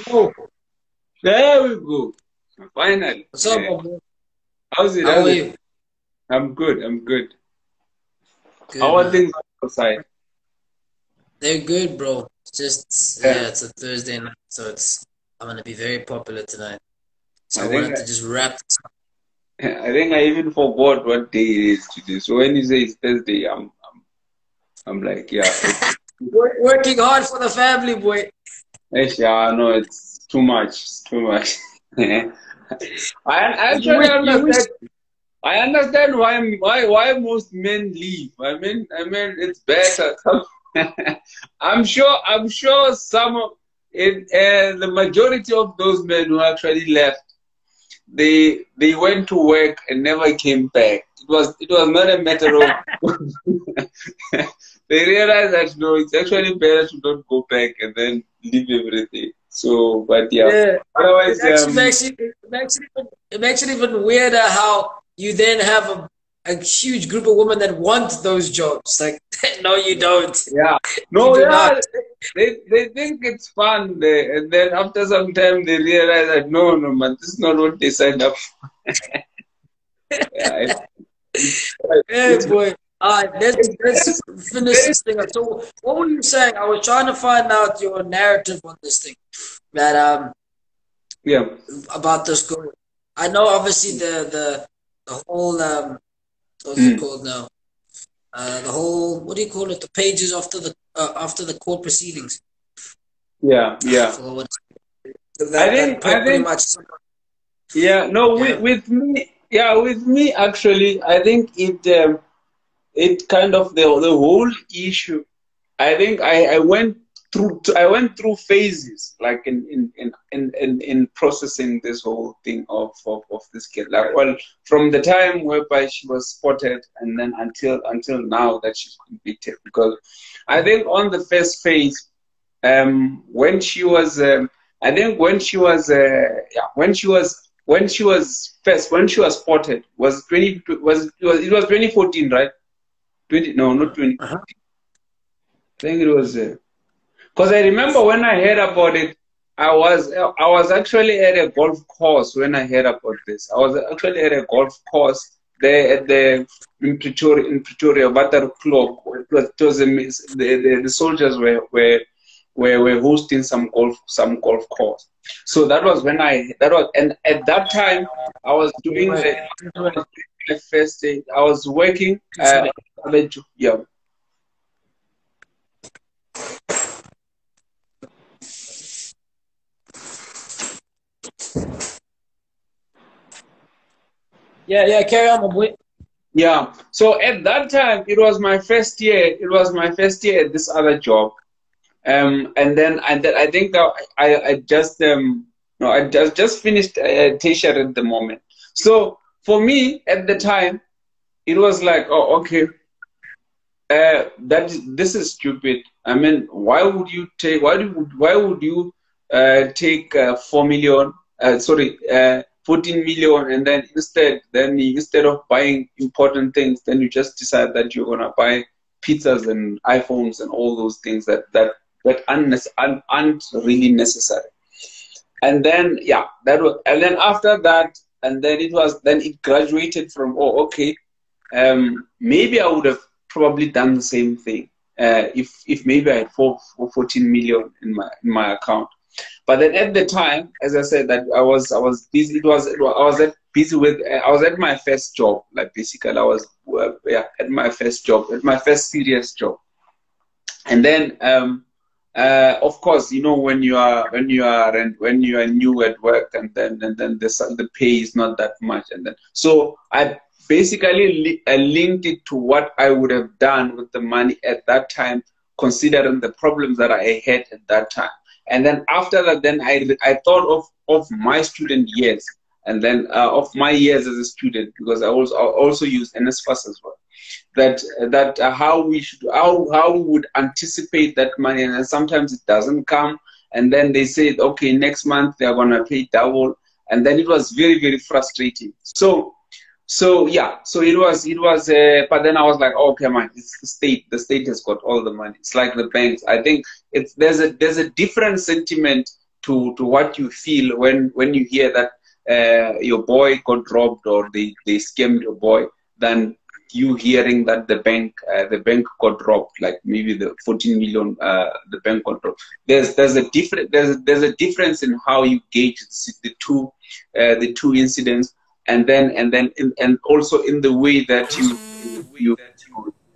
Oh, There we go. Finally. what's up, my boy? How's it? How How's are it? you? I'm good. I'm good. How Good, are man. things outside? They're good, bro. It's just, Yeah. yeah, it's a Thursday night, so I'm gonna be very popular tonight. So I I think wanted to just wrap this up. I even forgot what day it is today. So when you say it's Thursday, I'm like, yeah, okay. Working hard for the family, boy. Yes, yeah, no, it's too much. It's too much. I You actually wish, you wish. understand. I understand why most men leave. I mean it's better. I'm sure some of it, the majority of those men who actually left, they went to work and never came back. It was not a matter of they realized that no, it's actually better to not go back and then leave everything. So, but yeah. Yeah. It Otherwise, actually makes it makes it even weirder how you then have a huge group of women that want those jobs. Like, no, you don't. yeah. You No, do yeah. not. They think it's fun, and then after some time they realize that no, no, man, this is not what they signed up for. Yeah, it's Hey, it's boy. All right, let's it's finish very this thing up. So, what were you saying? I was trying to find out your narrative on this thing that yeah. about this girl. I know, obviously, the whole what's it Mm. called now? The whole, what do you call it? The pages after the court proceedings. Yeah, I yeah. forgot what I that think I pretty think much. yeah. No, Yeah. with me actually, I think it kind of the whole issue. I think I went through phases like in processing this whole thing of this kid. Like, well, from the time whereby she was spotted and then until now that she's convicted. Because I think on the first phase, when she was I think when she was yeah when she was spotted was 20 was it was 2014, right? 20, no, not 20. Uh-huh. I think it was because I remember when I heard about it, I was actually at a golf course when I heard about this. I was actually at a golf course there at the in Pretoria, Battery Club. It was the soldiers were hosting some golf course. So that was when that was, and at that time I was doing Wait, the I was doing my first day. I was working sorry. yeah. Yeah, yeah. Carry on, my boy. Yeah. So at that time, it was my first year. It was my first year at this other job. And then I think that I just no, I just finished a t-shirt at the moment. So for me at the time, it was like, oh, okay, this is stupid. I mean, why would you take 4 million, 14 million, and then instead of buying important things, then you just decide that you're gonna buy pizzas and iPhones and all those things that aren't really necessary. And then yeah, and then after that, and then it graduated from, oh, okay, maybe I would have probably done the same thing if maybe I had 14 million in my account. But then at the time, as I said, that I was busy. I was busy with I was at my first job. Like, basically, I was yeah, at my first job, at my first serious job. And then of course, when you are new at work, and then the pay is not that much. And then so I basically linked it to what I would have done with the money at that time, considering the problems that I had at that time. And then after that, then I thought of my student years, and then of my years as a student, because I also use NSFAS as well, that how we would anticipate that money, and then sometimes it doesn't come, and then they say, okay, next month they're gonna pay double, and then it was very, very frustrating. So yeah, so it was but then I was like, okay, man, it's the state has got all the money. It's like the banks. I think there's a different sentiment to what you feel when you hear that your boy got robbed or they scammed your boy, than you hearing that the bank got robbed, like maybe the 14 million the bank got robbed. There's a difference in how you gauge the two incidents, and also in the way that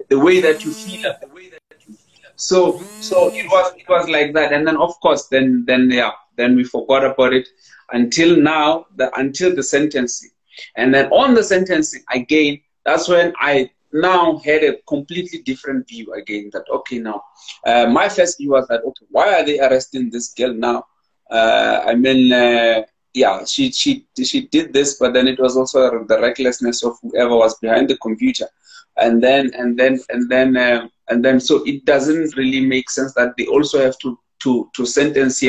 the way that you feel about it. So it was like that, and then of course then we forgot about it until now, until the sentencing. And then on the sentencing again, that's when I now had a completely different view again, that okay, now my first view was that, okay, why are they arresting this girl now? Yeah, she did this, but then it was also the recklessness of whoever was behind the computer. And then so it doesn't really make sense that they also have to sentence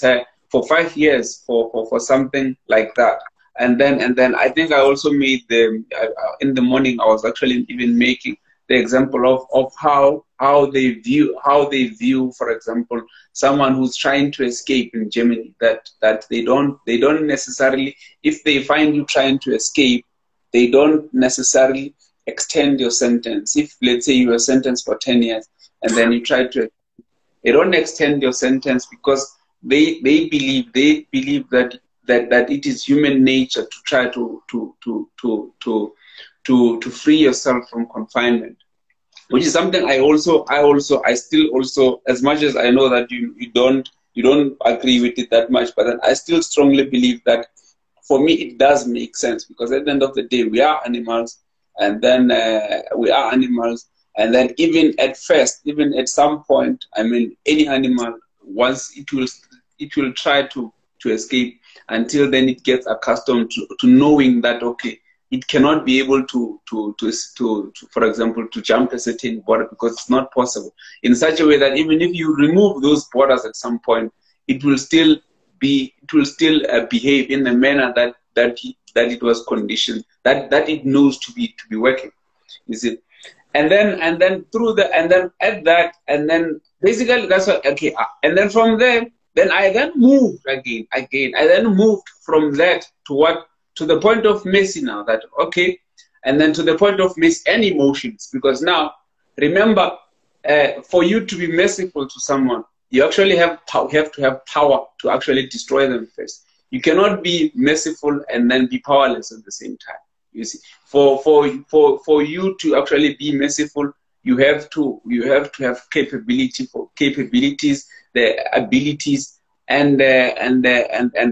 her for 5 years for something like that. And then I think I also made in the morning I was actually even making the example of how they view, for example, someone who's trying to escape in Germany, that they don't necessarily, if they find you trying to escape, they don't necessarily extend your sentence. If let's say you were sentenced for 10 years and then you try to, they don't extend your sentence, because they believe that it is human nature to try to free yourself from confinement, which is something I still also, as much as I know that you don't agree with it that much, but then I still strongly believe that for me it does make sense, because at the end of the day we are animals, and then and then even at some point, I mean, any animal, once it will try to escape, until then it gets accustomed to knowing that, okay, it cannot be able to for example, to jump a certain border, because it's not possible, in such a way that even if you remove those borders at some point, it will still behave in the manner that it was conditioned, that it knows to be working. You see? And then through the, and then at that, and then basically that's what, okay, and then from there, then I then moved again. I then moved from that to the point of mercy now, that okay, and then to the point of mercy and emotions, because now remember, for you to be merciful to someone, you actually have to have power to actually destroy them first. You cannot be merciful and then be powerless at the same time. You see, for you to actually be merciful, you have to have capabilities, the abilities, and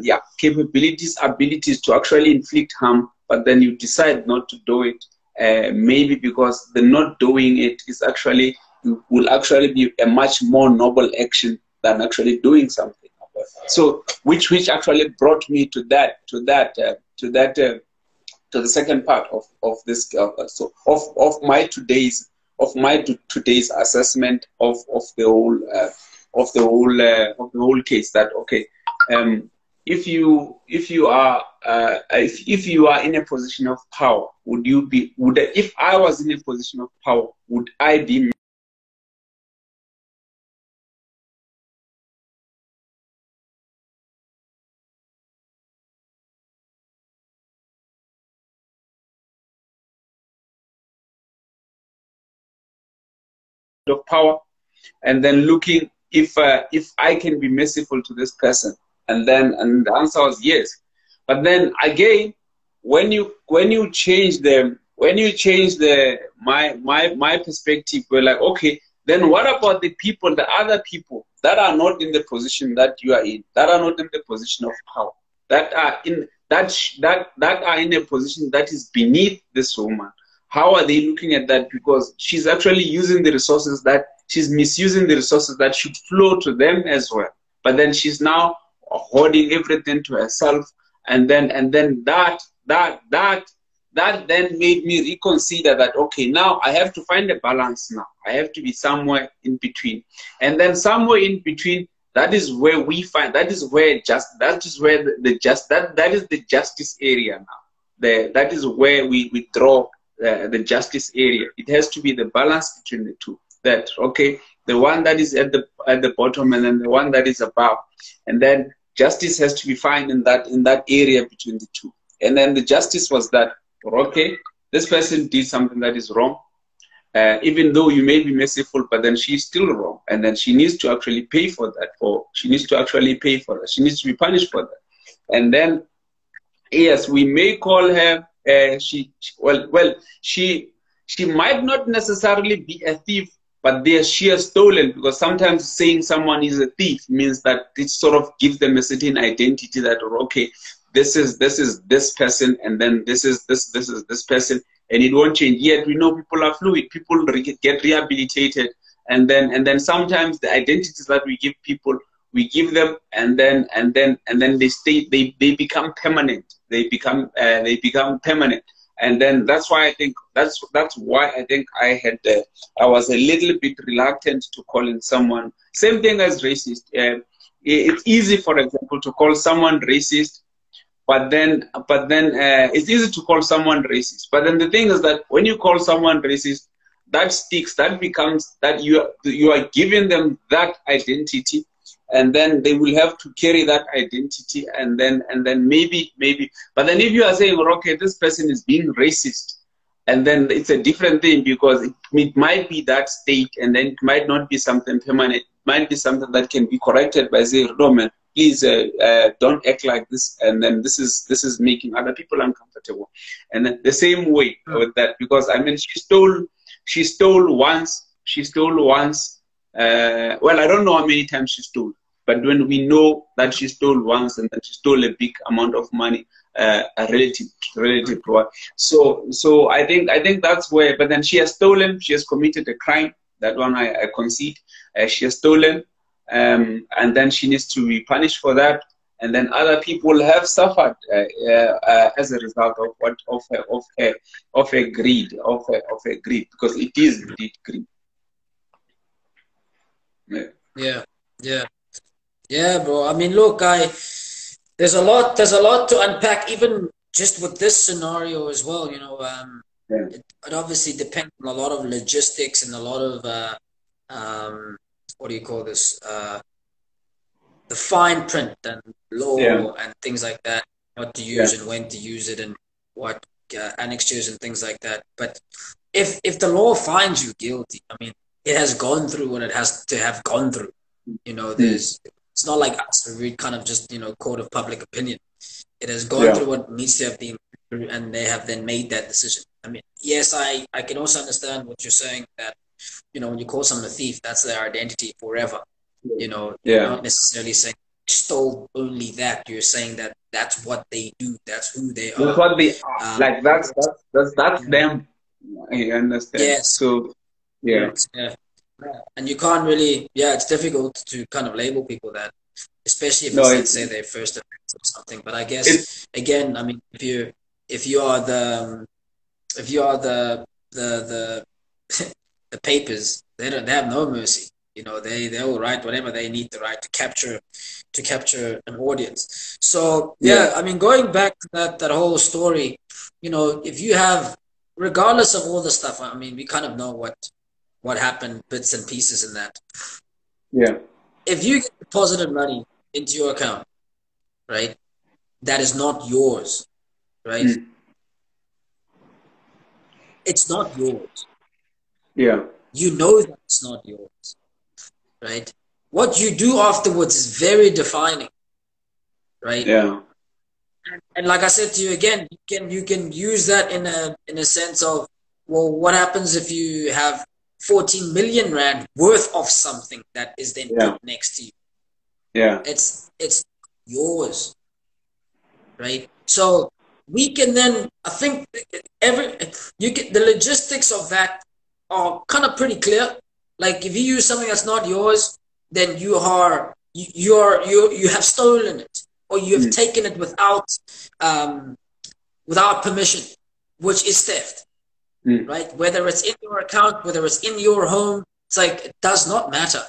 yeah, abilities to actually inflict harm. But then you decide not to do it, maybe because the not doing it will actually be a much more noble action than actually doing something. So, which actually brought me to the second part of this, of my today's assessment of the whole case. That okay, if you are in a position of power, if I was in a position of power, would I be of power, and then looking if I can be merciful to this person, and the answer was yes. But then again, when you change my perspective, we're like, okay, then what about the other people that are not in the position that you are in, that are not in the position of power, that are in a position that is beneath this woman? How are they looking at that? Because she's actually using the resources she's misusing the resources that should flow to them as well. But then she's now hoarding everything to herself. And then that then made me reconsider that, okay, now I have to find a balance now. I have to be somewhere in between. And then somewhere in between, that is where that is the justice area now. That is where we draw the justice area. It has to be the balance between the two. That, okay, the one that is at the bottom, and then the one that is above, and then justice has to be found in that area between the two. And then the justice was that, okay, this person did something that is wrong. Even though you may be merciful, but then she's still wrong, and then she needs to actually pay for that, or she needs to actually pay for that. She needs to be punished for that. And then, yes, we may call her. She might not necessarily be a thief, but she has stolen, because sometimes saying someone is a thief means that it sort of gives them a certain identity that, okay, this is this person, and then this is this person, and it won't change. Yet we know people are fluid. People get rehabilitated, and then sometimes the identities that we give people, we give them, and then they stay. They become permanent. They become permanent. And then that's why I think that's why I think I was a little bit reluctant to calling someone. Same thing as racist. It's easy, for example, to call someone racist. But then it's easy to call someone racist. But then the thing is that when you call someone racist, that sticks. That becomes that you are giving them that identity, and then they will have to carry that identity. And then maybe. But then if you are saying, well, okay, this person is being racist, and then it's a different thing, because it might be that state, and then it might not be something permanent. It might be something that can be corrected by saying, no, man, please don't act like this, and then this is making other people uncomfortable. And then the same way with that, because I mean, she stole once. Well, I don't know how many times she stole, but when we know that she stole once, and that she stole a big amount of money, a relative. So I think that's where. But then she has stolen. She has committed a crime. That one I concede. She has stolen. And then she needs to be punished for that, and then other people have suffered as a result of her greed, because it is indeed greed. Yeah, bro. I mean, look, there's a lot to unpack, even just with this scenario as well. It obviously depends on a lot of logistics and a lot of what do you call this? The fine print and law and things like that. What to use and when to use it, and what annexures and things like that. But if the law finds you guilty, I mean, it has gone through what it has to have gone through. It's not like us where we kind of just court of public opinion. It has gone through what needs to have been through, and they have then made that decision. I mean, yes, I can also understand what you're saying, that when you call someone a thief, that's their identity forever. You're not necessarily saying stole only that. You're saying that that's what they do. That's who they are. That's what they are. Like that's them. I understand. Yes. So yeah. And you can't really. Yeah, it's difficult to kind of label people that, especially if let's say their first offense or something. But I guess again, I mean, if you are the the papers, they have no mercy. They will write whatever they need to write to capture an audience. So I mean, going back to that whole story, if you have, regardless of all the stuff, I mean, we kind of know what happened, bits and pieces in that. Yeah. If you get deposited money into your account, right, that is not yours, right? It's not yours. Yeah. You know that it's not yours, right? What you do afterwards is very defining, right? Yeah. And like I said to you again, you can use that in a sense of, well, what happens if you have 14 million rand worth of something that is then put next to you? Yeah. It's yours, right? So we can then, I think, the logistics of that are kind of pretty clear. Like if you use something that's not yours, then you have stolen it, or you have taken it without permission, which is theft, right? Whether it's in your account, whether it's in your home, it's like it does not matter,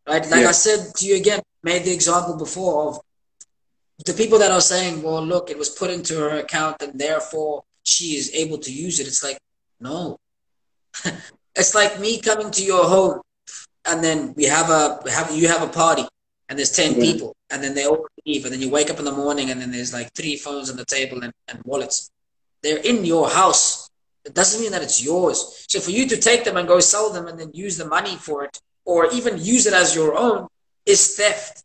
right? Like I said to you again, made the example before of the people that are saying, well, look, it was put into her account and therefore she is able to use it. It's like, no. It's like me coming to your home and then you have a party, and there's 10 people, and then they all leave, and then you wake up in the morning, and then there's like 3 phones on the table and wallets. They're in your house. It doesn't mean that it's yours. So for you to take them and go sell them and then use the money for it, or even use it as your own, is theft.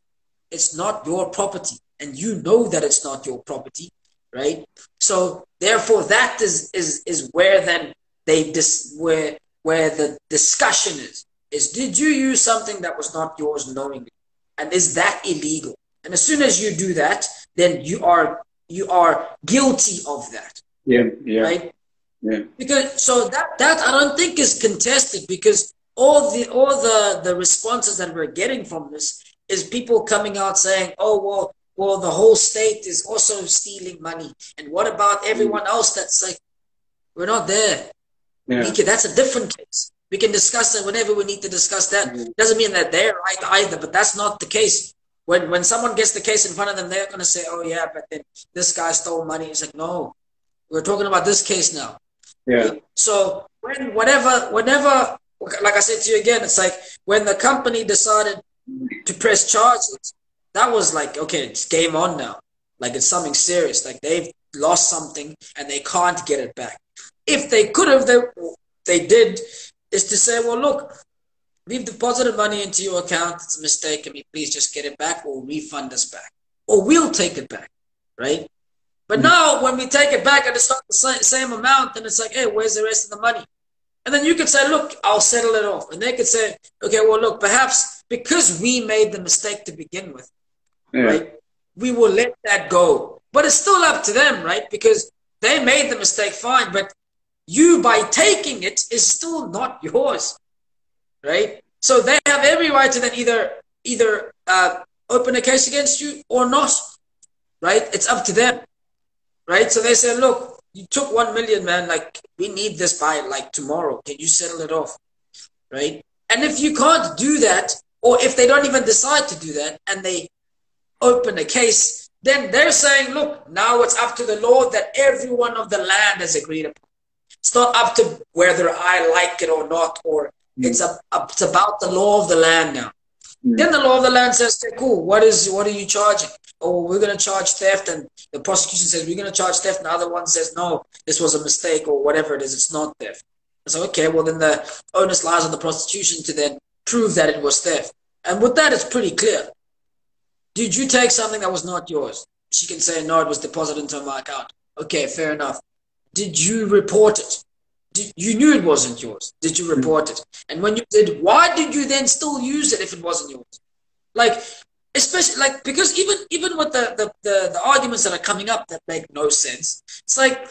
It's not your property, and you know that it's not your property, right? So therefore, that is where then where the discussion is did you use something that was not yours knowingly, and is that illegal? And as soon as you do that, then you are guilty of that. Yeah, yeah, right. Yeah. Because so that I don't think is contested, because all the responses that we're getting from this is people coming out saying, oh well the whole state is also stealing money, and what about everyone else? That's like, we're not there. Yeah. That's a different case. We can discuss it whenever we need to discuss that. Doesn't mean that they're right either, but that's not the case. When someone gets the case in front of them, they're going to say, oh yeah, but then this guy stole money. It's like, no, we're talking about this case now. Yeah. Right? So whenever, like I said to you again, it's like when the company decided to press charges, that was like, okay, it's game on now. Like, it's something serious. Like, they've lost something and they can't get it back. If they could have, they did, is to say, well, look, we've deposited money into your account. It's a mistake. Can we please just get it back, or refund us back? Or we'll take it back, right? But now when we take it back and it's not the same amount, then it's like, hey, where's the rest of the money? And then you could say, look, I'll settle it off. And they could say, okay, well, look, perhaps because we made the mistake to begin with, right, we will let that go. But it's still up to them, right? Because they made the mistake, fine. But you, by taking it, is still not yours, right? So they have every right to then either open a case against you or not, right? It's up to them, right? So they say, look, you took 1 million, man. Like, we need this by like tomorrow. Can you settle it off, right? And if you can't do that, or if they don't even decide to do that, and they open a case, then they're saying, look, now it's up to the law that everyone of the land has agreed upon. It's not up to whether I like it or not, or it's about the law of the land now. Then the law of the land says, okay, cool, what are you charging? Oh, we're going to charge theft, and the prosecution says we're going to charge theft, and the other one says, no, this was a mistake, or whatever it is, it's not theft. So, okay, well, then the onus lies on the prosecution to then prove that it was theft. And with that, it's pretty clear. Did you take something that was not yours? She can say, no, it was deposited into my account. Okay, fair enough. Did you report it? You knew it wasn't yours. Did you report it? And when you did, why did you then still use it if it wasn't yours? Like, especially, like, because even with the arguments that are coming up that make no sense, it's like,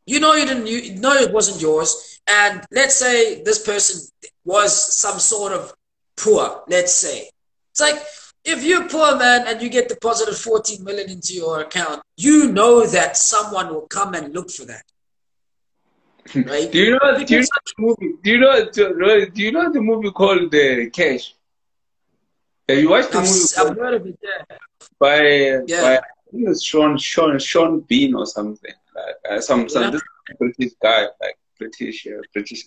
you know it wasn't yours, and let's say this person was some sort of poor, let's say. It's like, if you're poor, man, and you get deposited 14 million into your account, you know that someone will come and look for that. Right? Do you know the movie called Cash? Have you watched the movie? I've heard of it, yeah. By I think it's Sean Bean or something. Like some this British guy, like British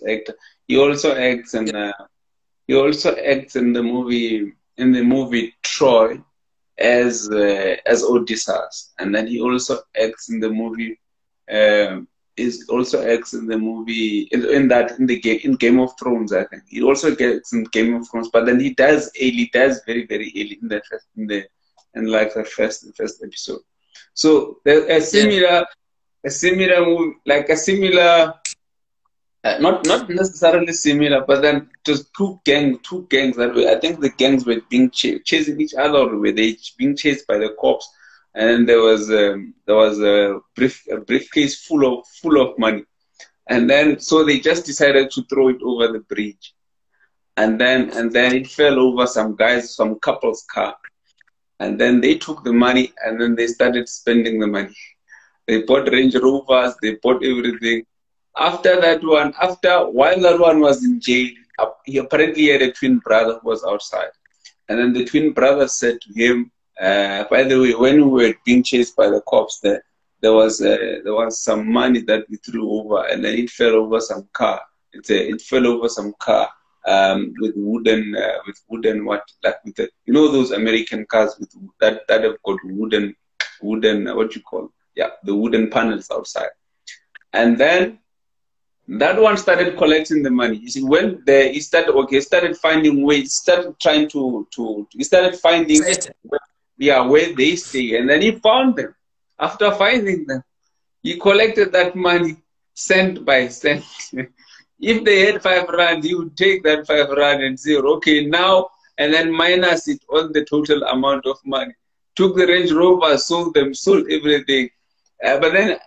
actor. He also acts in the movie Troy as Odysseus, and then he also acts in the movie. In Game of Thrones, I think he also gets in Game of Thrones, but then he does very early in the first episode. So there's a similar movie, like a similar, not necessarily similar, but then just two gangs that I think the gangs were being chasing each other, or were they being chased by the cops? And there was a briefcase full of money, and then so they just decided to throw it over the bridge, and then it fell over some couple's car, and then they took the money, and then they started spending the money. They bought Range Rovers, they bought everything. While that one was in jail, he apparently had a twin brother who was outside, and then the twin brother said to him, by the way, when we were being chased by the cops, there was some money that we threw over, and then it fell over some car. It fell over some car, with wooden what, like with the, you know, those American cars with that have got wooden what you call, yeah, the wooden panels outside. And then that one started collecting the money. You see, when he started finding ways, started trying he started finding where they stay, and then he found them. After finding them, he collected that money cent by cent. If they had 5 rand, he would take that 5 rand and say, okay, now, and then minus it on the total amount of money. Took the Range Rover, sold them, sold everything. But then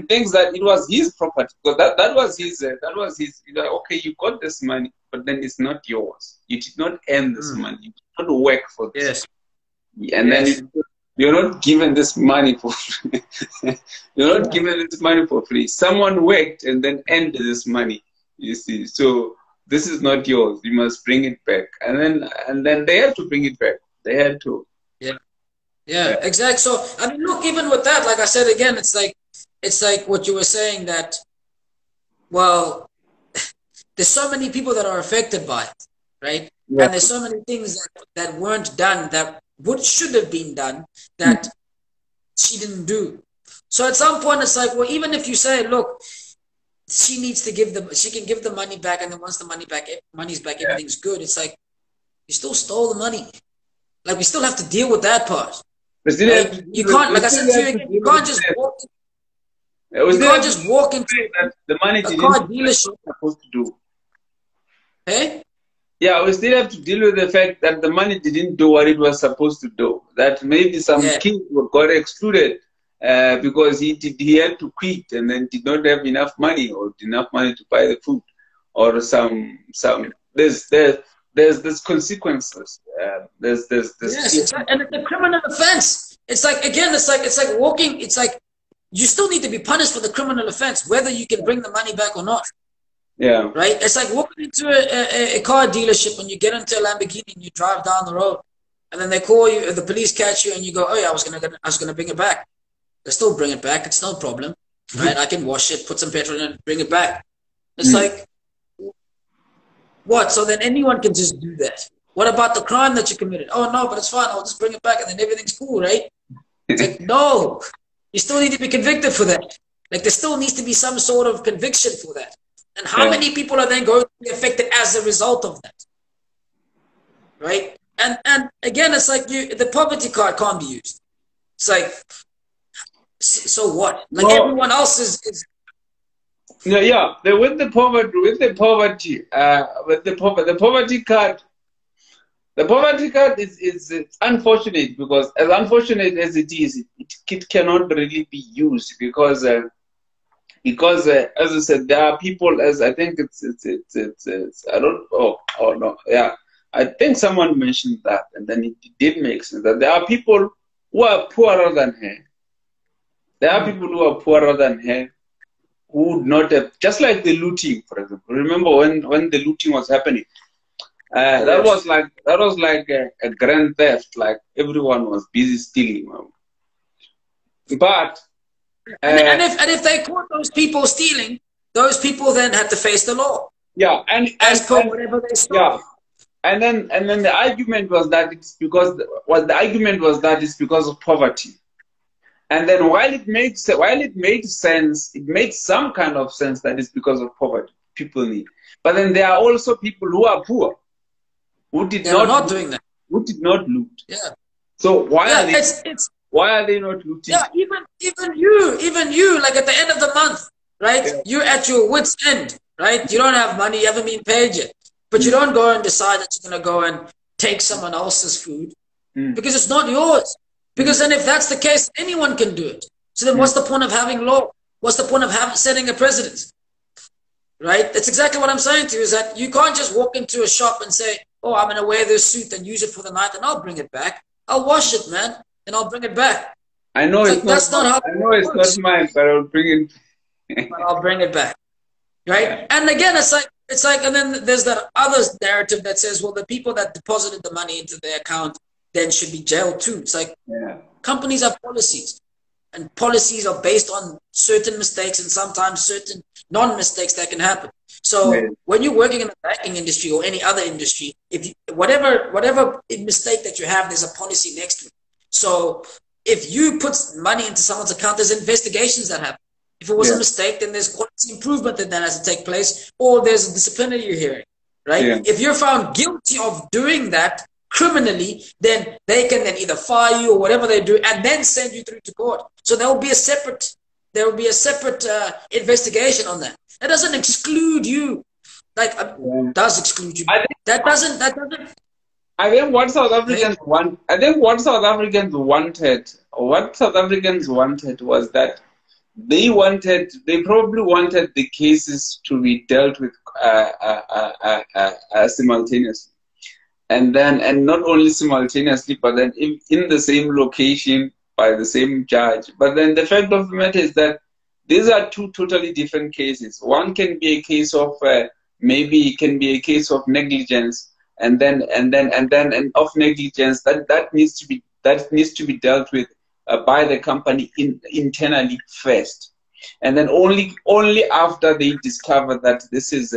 thinks that it was his property, because that was his, you know, okay, you got this money, but then it's not yours. You did not earn this money. You did not work for this. Yes. And then you're not given this money for free. You're not given this money for free. Someone worked and then earned this money. You see, so this is not yours. You must bring it back, and then they had to bring it back. They had to. Yeah, exactly. So I mean, look, even with that, like I said again, it's like what you were saying, that, well, there's so many people that are affected by it, right? Yeah. And there's so many things that weren't done that should have been done that she didn't do. So at some point, it's like, well, even if you say, look, she can give the money back, and then once the money's back, everything's good. It's like, you still stole the money. Like, we still have to deal with that part. Right? You can't, like I said to you again, you can't just walk. You can't just walk into the money a car dealership. Supposed to do. Hey? Yeah, we still have to deal with the fact that the money didn't do what it was supposed to do. That maybe some kids got excluded because he had to quit and then did not have enough money, or enough money to buy the food, or there's consequences. There's yes, and it's a criminal offense. It's like, again, it's like walking. It's like you still need to be punished for the criminal offense, whether you can bring the money back or not. Yeah. Right. It's like walking into a car dealership when you get into a Lamborghini and you drive down the road, and then they call you, the police catch you, and you go, oh yeah, I was gonna bring it back. They still bring it back. It's no problem. Right. I can wash it, put some petrol in it, bring it back. It's like, what? So then anyone can just do that. What about the crime that you committed? Oh no, but it's fine. I'll just bring it back, and then everything's cool, right? It's like, no, you still need to be convicted for that. Like, there still needs to be some sort of conviction for that. And how many people are then going to be affected as a result of that? Right? And again, it's like the poverty card can't be used. It's like, so what? Like, everyone else is. Yeah. With the poverty card is unfortunate, because as unfortunate as it is, it cannot really be used because as I said, there are people, as I think it's I don't, no, yeah, I think someone mentioned that, and then it did make sense that there are people who are poorer than her. There are people who are poorer than her who would not have, just like the looting, for example. Remember when the looting was happening? That was like a grand theft. Like, everyone was busy stealing. But and if they caught those people stealing, those people then had to face the law. Yeah, as per whatever they stole. Yeah, and then the argument was that it's because it's because of poverty. And then while it made sense, it made some kind of sense that it's because of poverty people need. But then there are also people who are poor, who did not doing that, who did not loot. Yeah. So why are they not looting? Yeah, even you, like at the end of the month, right? Yeah. You're at your wit's end, right? You don't have money, you haven't been paid yet. But you don't go and decide that you're gonna go and take someone else's food because it's not yours. Because then if that's the case, anyone can do it. So then what's the point of having law? What's the point of setting a precedent? Right? That's exactly what I'm saying to you, is that you can't just walk into a shop and say, oh, I'm going to wear this suit and use it for the night and I'll bring it back. I'll wash it, man, and I'll bring it back. I know it's not mine, but I'll bring it. But I'll bring it back. Right? Yeah. And again, it's like, and then there's that other narrative that says, well, the people that deposited the money into their account then should be jailed too. It's like, companies have policies, and policies are based on certain mistakes and sometimes certain non-mistakes that can happen. So when you're working in the banking industry or any other industry, if you, whatever mistake that you have, there's a policy next to it. So if you put money into someone's account, there's investigations that happen. If it was a mistake, then there's quality improvement that has to take place, or there's a disciplinary hearing, right? If you're found guilty of doing that criminally, then they can then either fire you or whatever they do, and then send you through to court. So there will be a separate investigation on that. That doesn't exclude you, like does exclude you. That doesn't. I think what South Africans want. I think what South Africans wanted was that they probably wanted the cases to be dealt with simultaneously, and not only simultaneously, but then in the same location by the same judge. But then the fact of the matter is that these are two totally different cases. One can be a case of maybe it can be a case of negligence, and of negligence that needs to be dealt with by the company internally first, and then only after they discover that this is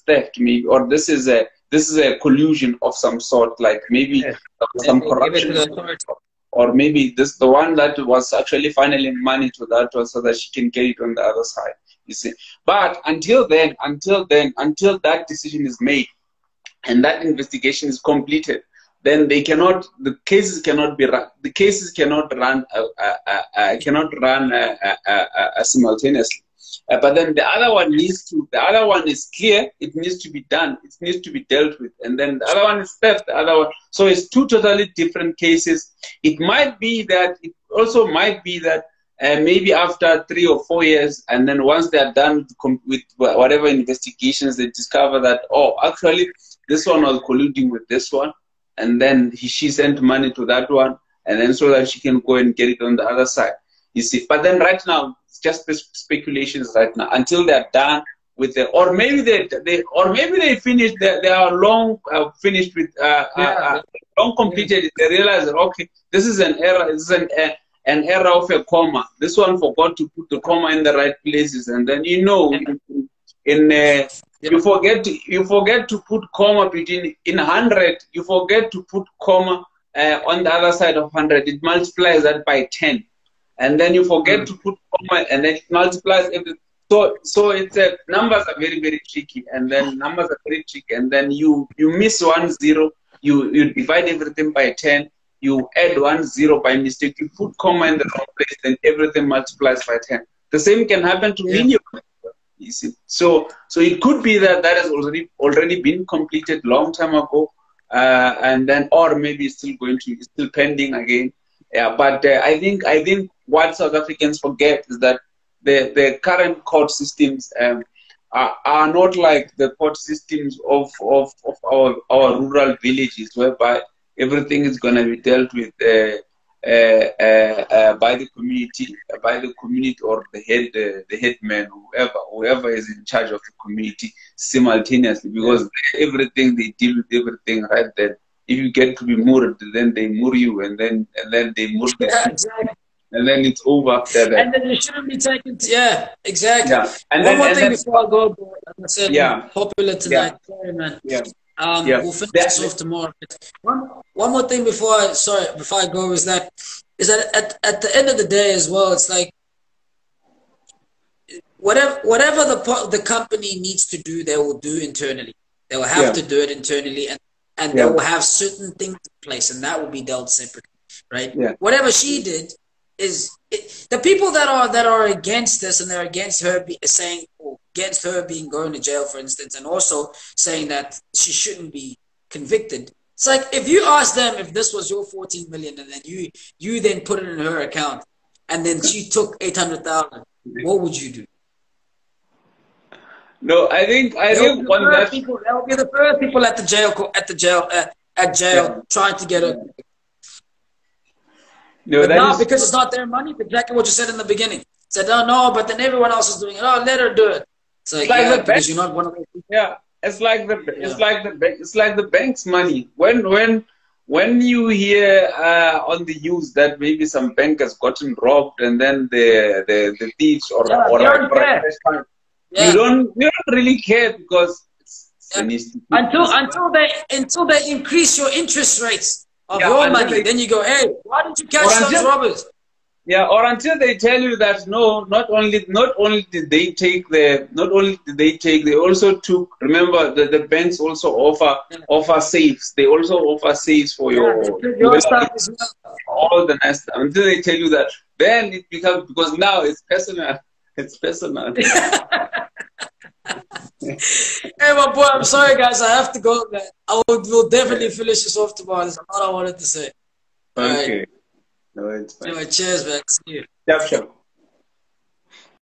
theft, maybe, or this is a collusion of some sort, like maybe some corruption, or maybe the one that was actually funneling money to that one so that she can get it on the other side. You see, but until that decision is made and that investigation is completed, then the cases cannot run simultaneously. But then the other one is clear. It needs to be done. It needs to be dealt with. And then the other one is theft. So it's two totally different cases. It also might be that maybe after 3 or 4 years, and then once they are done with whatever investigations, they discover that, oh, actually, this one was colluding with this one, and then she sent money to that one, and then so that she can go and get it on the other side. You see, but then right now, it's just speculations right now until they're done with the, or maybe they finished. They are long finished with long completed. They realize that, okay, this is an error. This is an error of a comma. This one forgot to put the comma in the right places, and then you forget to put comma in 100. You forget to put comma on the other side of 100. It multiplies that by 10. And then you forget to put comma, and then it multiplies everything. So it's numbers are very, very tricky, and then numbers are very tricky, and then you miss 1 0, you divide everything by 10, you add 1 0 by mistake, you put comma in the wrong place, then everything multiplies by 10. The same can happen to many of them, you see. So it could be that has already been completed long time ago, and then, or maybe it's still pending again. Yeah, but I think what South Africans forget is that the current court systems are not like the court systems of our rural villages, whereby everything is going to be dealt with by the community, or the headman, whoever is in charge of the community simultaneously, because they deal with everything right then. If you get to be murdered, then they murder you, and then they murder you. Exactly. And then it's over after that. And then you shouldn't be taken. Exactly. Yeah. And one more thing before I go, as I said, popular tonight. Sorry, man. We'll finish this off tomorrow. One more thing before I go is that at the end of the day as well, it's like whatever the company needs to do, they will do internally. They will have to do it internally, and they will have certain things in place, and that will be dealt separately, right? Yeah. Whatever she did the people that are against this, and they're against her against her being going to jail, for instance, and also saying that she shouldn't be convicted. It's like, if you ask them if this was your 14 million and then you then put it in her account and then she took 800,000, what would you do? No, I think they'll be the first people at jail trying to get her. No, but now, because it's not their money, exactly what you said in the beginning. Said, oh no, but then everyone else is doing it. Oh, let her do it. It's like, because you're not one of those people. Yeah, it's like the bank's money. When when you hear on the news that maybe some bank has gotten robbed and then the thieves Yeah. you don't really care because it's an until they increase your interest rates of your money, then you go, hey, why didn't you catch those robbers? Yeah, or until they tell you that no, not only did they take they also took. Remember that the banks also offer safes. They also offer safes for your stuff as well. All the nice stuff. Until they tell you that, then it becomes, because now it's personal. It's personal. Hey, my boy, I'm sorry, guys. I have to go, man. We'll definitely finish this off tomorrow. That's all I wanted to say. Okay. Right. No, it's fine. Anyway, cheers, man. See you. Yep, sure.